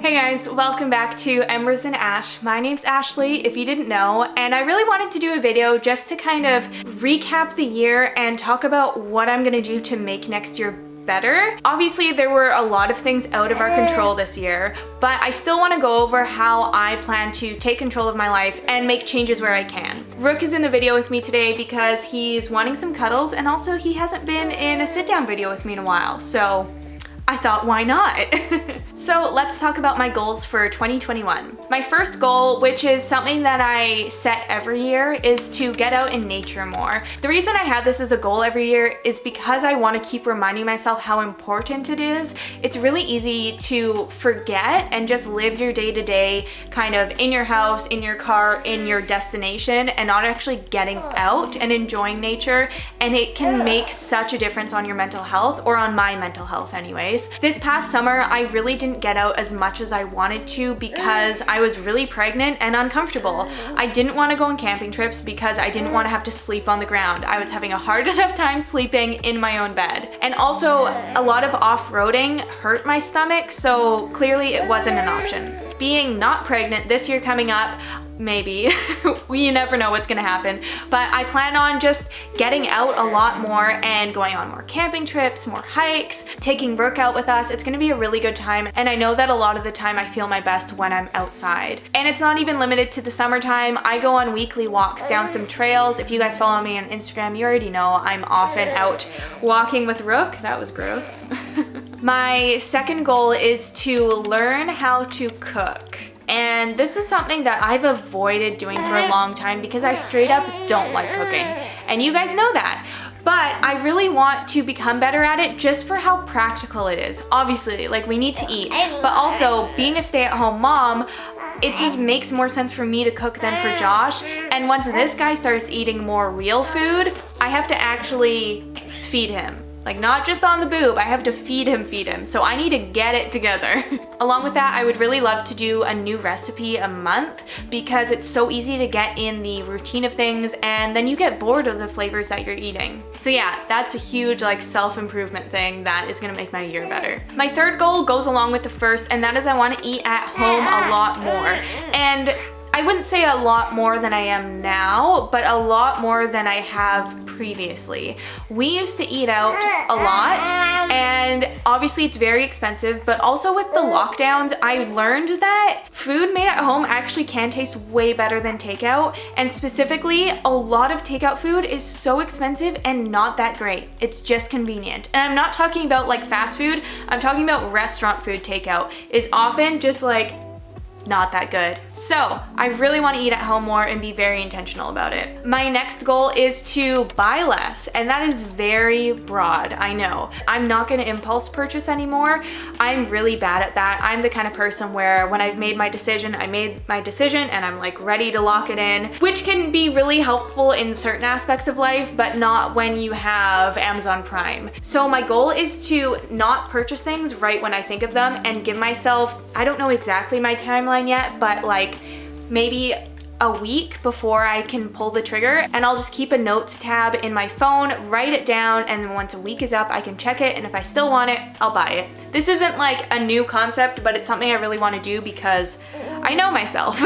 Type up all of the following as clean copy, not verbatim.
Hey guys, welcome back to Embers and Ash. My name's Ashley, if you didn't know, and I really wanted to do a video just to kind of recap the year and talk about what I'm gonna do to make next year better. Obviously, there were a lot of things out of our control this year, but I still want to go over how I plan to take control of my life and make changes where I can. Rook is in the video with me today because he's wanting some cuddles, and also he hasn't been in a sit-down video with me in a while, so I thought, why not? So let's talk about my goals for 2021. My first goal, which is something that I set every year, is to get out in nature more. The reason I have this as a goal every year is because I want to keep reminding myself how important it is. It's really easy to forget and just live your day-to-day kind of in your house, in your car, in your destination, and not actually getting out and enjoying nature. And it can make such a difference on your mental health, or on my mental health anyways. This past summer, I really didn't get out as much as I wanted to because I was really pregnant and uncomfortable. I didn't want to go on camping trips because I didn't want to have to sleep on the ground. I was having a hard enough time sleeping in my own bed. And also, a lot of off-roading hurt my stomach, so clearly it wasn't an option. Being not pregnant this year coming up, maybe, you never know what's gonna happen, but I plan on just getting out a lot more and going on more camping trips, more hikes, taking Rook out with us. It's gonna be a really good time, and I know that a lot of the time I feel my best when I'm outside. And it's not even limited to the summertime. I go on weekly walks down some trails. If you guys follow me on Instagram, you already know I'm often out walking with Rook. That was gross. My second goal is to learn how to cook. And this is something that I've avoided doing for a long time because I straight up don't like cooking. And you guys know that. But I really want to become better at it just for how practical it is. Obviously, like, we need to eat. But also, being a stay-at-home mom, it just makes more sense for me to cook than for Josh. And once this guy starts eating more real food, I have to actually feed him. Like, not just on the boob, I have to feed him. So I need to get it together. Along with that, I would really love to do a new recipe a month because it's so easy to get in the routine of things, and then you get bored of the flavors that you're eating. So yeah, that's a huge like self-improvement thing that is gonna make my year better. My third goal goes along with the first, and that is I want to eat at home a lot more. And I wouldn't say a lot more than I am now, but a lot more than I have previously. We used to eat out a lot, and obviously it's very expensive, but also with the lockdowns, I learned that food made at home actually can taste way better than takeout, and specifically, a lot of takeout food is so expensive and not that great. It's just convenient. And I'm not talking about like fast food, I'm talking about restaurant food takeout is often just like not that good. So I really want to eat at home more and be very intentional about it. My next goal is to buy less, and that is very broad, I know. I'm not going to impulse purchase anymore. I'm really bad at that. I'm the kind of person where when I've made my decision, I made my decision and I'm like ready to lock it in, which can be really helpful in certain aspects of life, but not when you have Amazon Prime. So my goal is to not purchase things right when I think of them and give myself, I don't know exactly my timeline yet, but like maybe a week before I can pull the trigger, and I'll just keep a notes tab in my phone, write it down, and then once a week is up, I can check it, and if I still want it, I'll buy it. This isn't like a new concept, but it's something I really want to do because I know myself.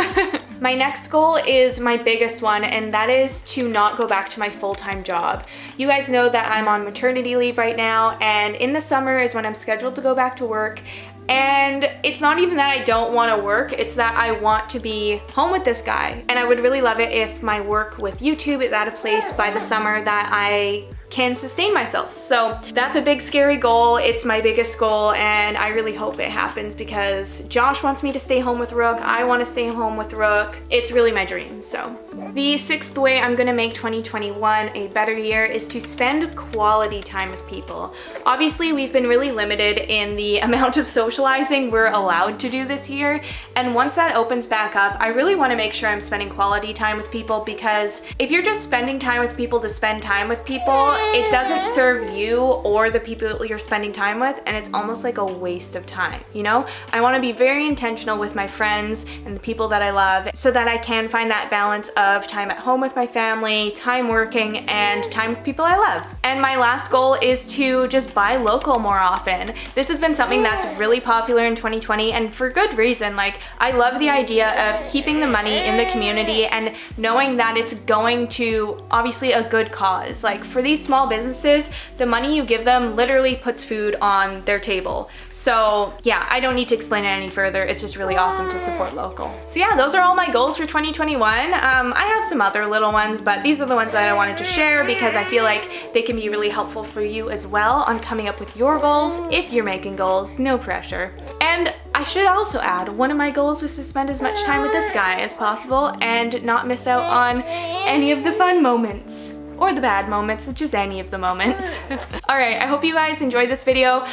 My next goal is my biggest one, and that is to not go back to my full-time job. You guys know that I'm on maternity leave right now, and in the summer is when I'm scheduled to go back to work. And it's not even that I don't want to work, it's that I want to be home with this guy. And I would really love it if my work with YouTube is at a place by the summer that I can sustain myself. So that's a big scary goal. It's my biggest goal, and I really hope it happens because Josh wants me to stay home with Rook. I want to stay home with Rook. It's really my dream. So the sixth way I'm gonna make 2021 a better year is to spend quality time with people. Obviously, we've been really limited in the amount of socializing we're allowed to do this year, and once that opens back up, I really want to make sure I'm spending quality time with people, because if you're just spending time with people to spend time with people, it doesn't serve you or the people you're spending time with, and it's almost like a waste of time, you know? I want to be very intentional with my friends and the people that I love so that I can find that balance of time at home with my family, time working, and time with people I love. And my last goal is to just buy local more often. This has been something that's really popular in 2020, and for good reason. Like, I love the idea of keeping the money in the community and knowing that it's going to obviously a good cause. Like, for these small businesses, the money you give them literally puts food on their table. So yeah, I don't need to explain it any further. It's just really awesome to support local. So yeah, those are all my goals for 2021. I have some other little ones, but these are the ones that I wanted to share because I feel like they can be really helpful for you as well on coming up with your goals. If you're making goals, no pressure. And I should also add, one of my goals is to spend as much time with this guy as possible and not miss out on any of the fun moments. Or the bad moments, just any of the moments. Alright, I hope you guys enjoyed this video.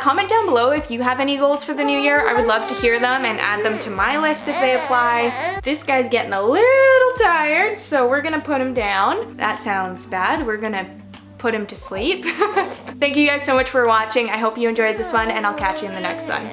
Comment down below if you have any goals for the new year. I would love to hear them and add them to my list if they apply. This guy's getting a little tired, so we're gonna put him down. That sounds bad. We're gonna put him to sleep. Thank you guys so much for watching. I hope you enjoyed this one, and I'll catch you in the next one.